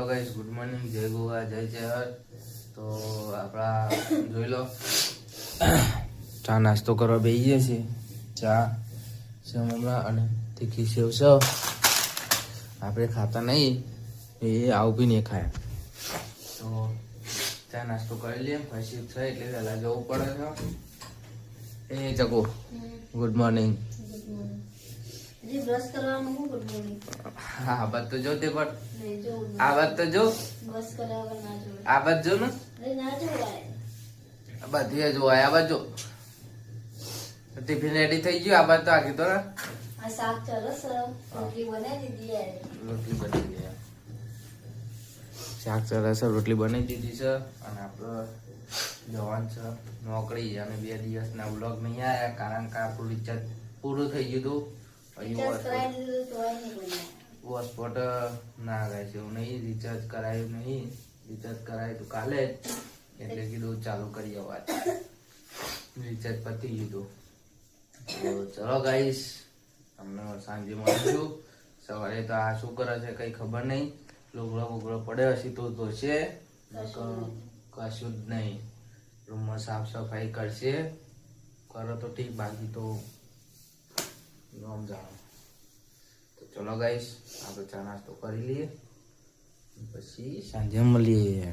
Guys, good morning, જય ગોવા, જય જહર. તો આપણા જોઈ લો, ચા નાસ્તો કરવા બેસીએ છીએ. ચા સેવ મમરા અને તીખી સેવ છે. આપણે ખાતા નહીં, એ આવું બી નહીં ખાય. તો ચા નાસ્તો કરી લઈએ, પછી છે એટલે વહેલા જવું પડે છે. એ ચકો, ગુડ મોર્નિંગ. બ્રશ કરવાનું ગુડ મોર્નિંગ. હા, આ વાત તો જો તે પણ આ વાત તો જો બ્રશ કરાવવા ના જો. આ વાત જો ને ના જોવાય. આ બધી જોવાય. આ વાત જો ટિફિન રેડી થઈ ગયું. આ વાત તો આખી તો ને આ શાક ચરસ રોટલી બનાવી દીધી યાર. રોટલી બની ગઈ. શાક સરસ રોટલી બની દીધી છે. અને આપણે જવાન છે નોકરી. અને 2 દિવસના વ્લોગ નહીં આવ્યા કારણ કે આપણું રિચાર્જ પૂરું થઈ ગયું હતું. હોટસ્પોટ ના ગાય છે એવું નહીં. રિચાર્જ કરાયું નહીં. રિચાર્જ કરાયું તું કાલે જ, એટલે કીધું ચાલુ કરીએ વાત. રિચાર્જ પતી ગયું. તો ચલો ગાઈસ, તમને સાંજે મળીશું. સવારે તો આ શું કરે છે કઈ ખબર નહીં. લુગડો બુગડો પડે હશે તો ધોશે, કશું જ નહીં. રૂમમાં સાફ સફાઈ કરશે. કરો તો ઠીક, બાકી તો નોમ જાણો. તો ચલો ગાઈસ, આપણે ચા નાસ્તો કરી લઈએ, પછી સાંજે મળીએ.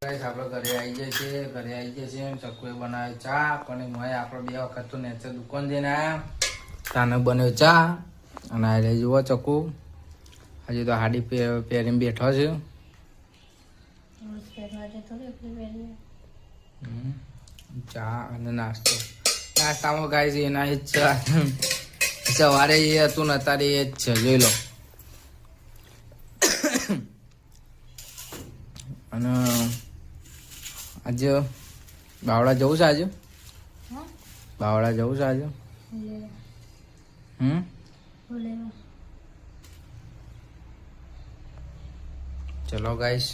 ગાઈસ, આપણે ઘરે આવી જાય છે. ઘરે આવી જાય છે. ચક્કુએ બનાવે ચા. પણ મેં આપણે 2 વખત તો નેચર દુકાન જઈને આવ્યા. તાને બન્યો ચા. અને આ લઈ જુઓ ચક્કુ, હજી તો હાડી પહેરીને બેઠો છે. ચા અને નાસ્તો. નાસ્તામાં ગાઈસ એના જ છે. સવારે એ હતું ને અત્યારે એ જ છે, જોઈ લો. અને આજે બાવળા જવું છે. આજે બાવળા જવું છે આજે. ચલો ગાઈસ,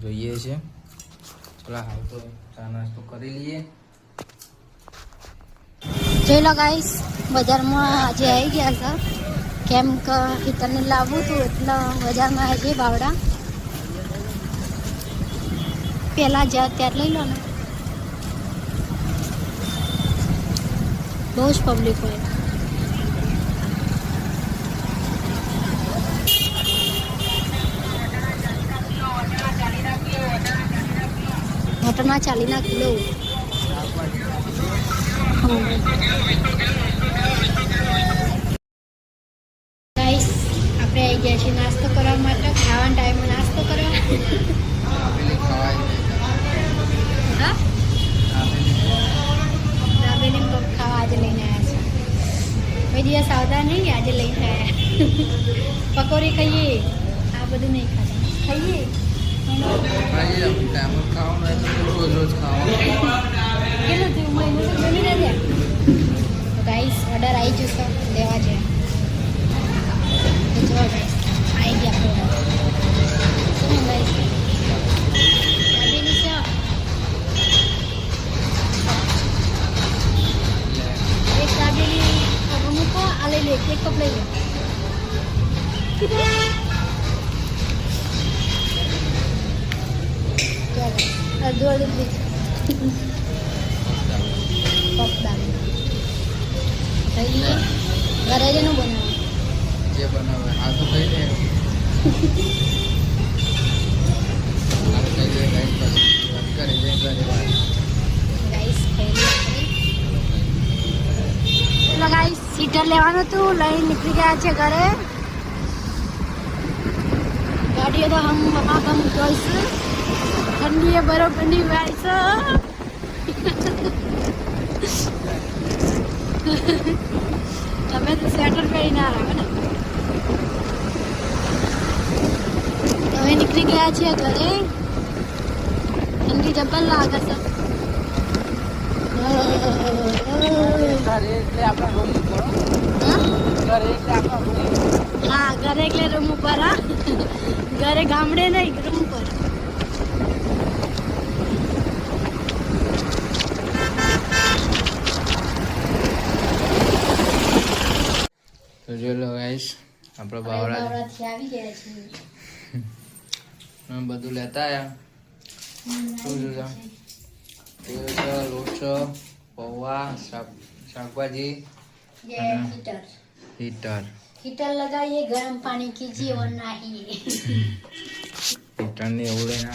જોઈએ છે. ચલો હાલ તો ચા નાસ્તો કરી લઈએ. જોઈ લો ગાઈસ, બજારમાં આજે આવી ગયા હતા. કેમ કે હિતરને લાવવું હતું એટલે બજારમાં આવી જઈએ બાવડા. પેલા જ્યાં ત્યારે લઈ લો ને, બહુ જ પબ્લિક હોય. મટરના 40 કિલો. ગાઈસ, આપણે આવી ગયા છીએ નાસ્તો કરવા માટે. ખાવાના ટાઈમે નાસ્તો કરવા. દાબેલી પગ ખાવા આજે લઈને આવ્યા છે. કોઈ દિવસ આવતા નહીં, આજે લઈને આવ્યા. પકોડી ખાઈએ, આ બધું નહીં ખાતા. ખાઈએ કેટલું થયું મહિનો તો જમી ના. ગાઈસ, ઓર્ડર આવી જશે, લેવા છે. જો ગાઈસ, આવી ગયા આપણો ગાઈસ. દાબેલી છે. એક દાબેલી મૂકો, આ લઈ લે. એક કપ લઈ લે. અડધું અડધું ઘરે જ નું બનાવે જે બનાવે આ તો કઈ દે. ગાઈસ, સીટર લેવાનું હતું, લઈને નીકળી ગયા છે ઘરે. ગાડીઓ તો હમ હમ જોઈશું. ઠંડી બરોબરની વાય છે. તમે તો સ્વેટર પહેરીને આવે ને. હવે નીકળી ગયા છીએ ઘરે. ઠંડી જબર લાગે છે. હા, ઘરે એટલે રૂમ ઉપર. હા, ઘરે ગામડે નહીં, રૂમ ઉપર. તો જોઈ લો ગાઈસ, આપણે બાવળાથી આવી ગયા છીએ. બધું લેતા આયા. શું જોતા? તેલ છે, લોટ છે, પૌવા, શાકભાજી, हीटर हीटर लगाइए, गर्म पानी कीजिए और नहाइए. हीटर ने एवढे ना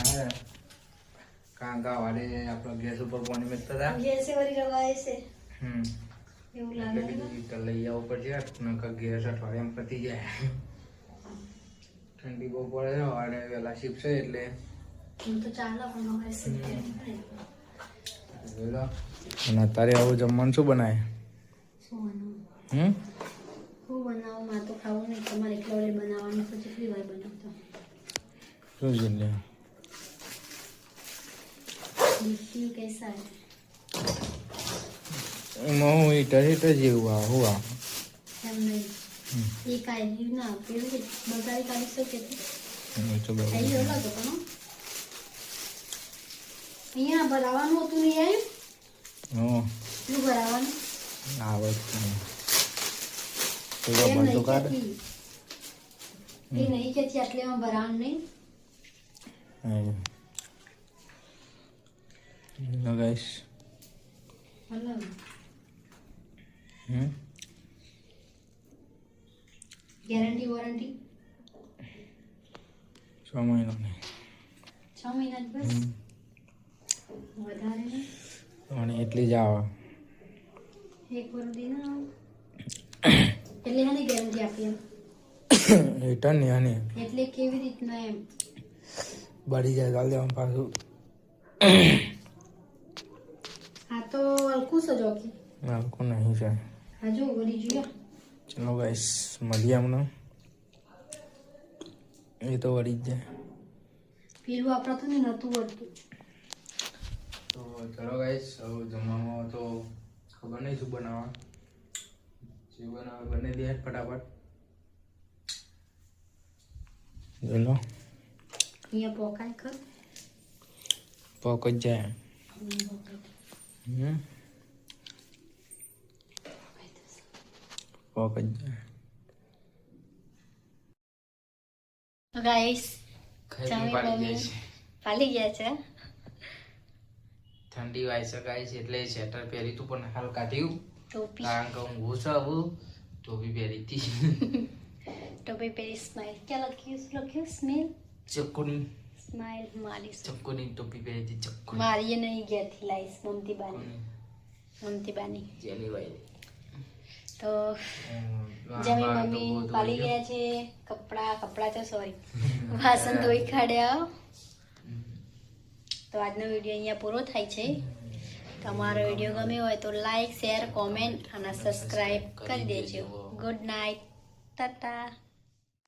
કાંકા વાળે આપણો ગેસ ઉપર પાણી મેકતા હતા. जैसे वाली रवाए से એવું એટલે લાગે કીધું હીટર લઈ આવવું પડશે નકર ગેસ અઠવાડિયામાં પતી જાય. ઠંડી બહુ પડે છે વાળે વહેલા શીપશે એટલે હું તો ચાલે પણ હવે સીધે જોઈ લો. અને અત્યારે આવું જમવાનું શું બનાવે? શું બનાવું મારે તો ખાવું નહીં, તમારે એકલા વડે બનાવવાનું તો કેટલી વાર બનાવતા. શું છે લે? લિટ્ટી कैसा है? એમાં હું હીટર જેવું આ હું આ એમ નહીં એ કાઢી ના પેલું બગાડી કાઢી શકે છે. ખાઈ લેવા તો પણ અહીંયા ભરાવાનું હતું નહીં આવ્યું શું ભરાવાનું આવે એ નહીં કહેતી આટલેમાં ભરાવાનું નહીં. ગાઈસ મતલબ ગેરંટી વોરંટી 6 મહિનાની 6 મહિના જ બસ, વધારે નહીં. અને એટલી જ આવે. એક વરદી ના આવે એટલે આની ગેરંટી આપી એમ હીટર ની આની એટલે કેવી રીતના એમ બળી જાય ચાલ દેવાનું પાછું. આ તો હલકું છે જોકી નાખું નહીં છે. હજુ વળી જોઈએ. ચલો ગાઈસ મળીએ હમણાં. એ તો વળી જ જાય. પેલું આપણા તો નહીં નહોતું વળતું. તો ચલો ગાઈસ હવે જમવામાં તો ખબર નહીં શું બનાવવા. જે બનાવે બને દે ફટાફટ. જોઈ લો અહીંયા પોકાય ખર પોક જ જાય. પોક જ જાય. ગાઈસ ખાઈ પાડી જાય છે. પાલી ગયા છે. ઠંડી વાય છે ગાઈસ એટલે સ્વેટર પહેરી તું પણ હાલ કાઢ્યું ટોપી કારણ કે હું છું આવું ટોપી પહેરી હતી. ટોપી પહેરી સ્માઈલ ક્યાં લખ્યું સ્મેલ ચક્કુની સ્માઈલ મારી ચક્કુની ટોપી પહેરી હતી. ચક્કુ મારી નહીં ગયાથી લાઈસ મમતી બાની જેની વાય તો જમી મમ્મી પાલી ગયા છે. કપડા તો સોરી વાસણ ધોઈ કાઢ્યા. તો આજનો વિડીયો અહીંયા પૂરો થાય છે. તમારો વિડીયો ગમ્યો હોય તો લાઈક શેર કોમેન્ટ અને સબસ્ક્રાઈબ કરી દેજો. Good night, Tata.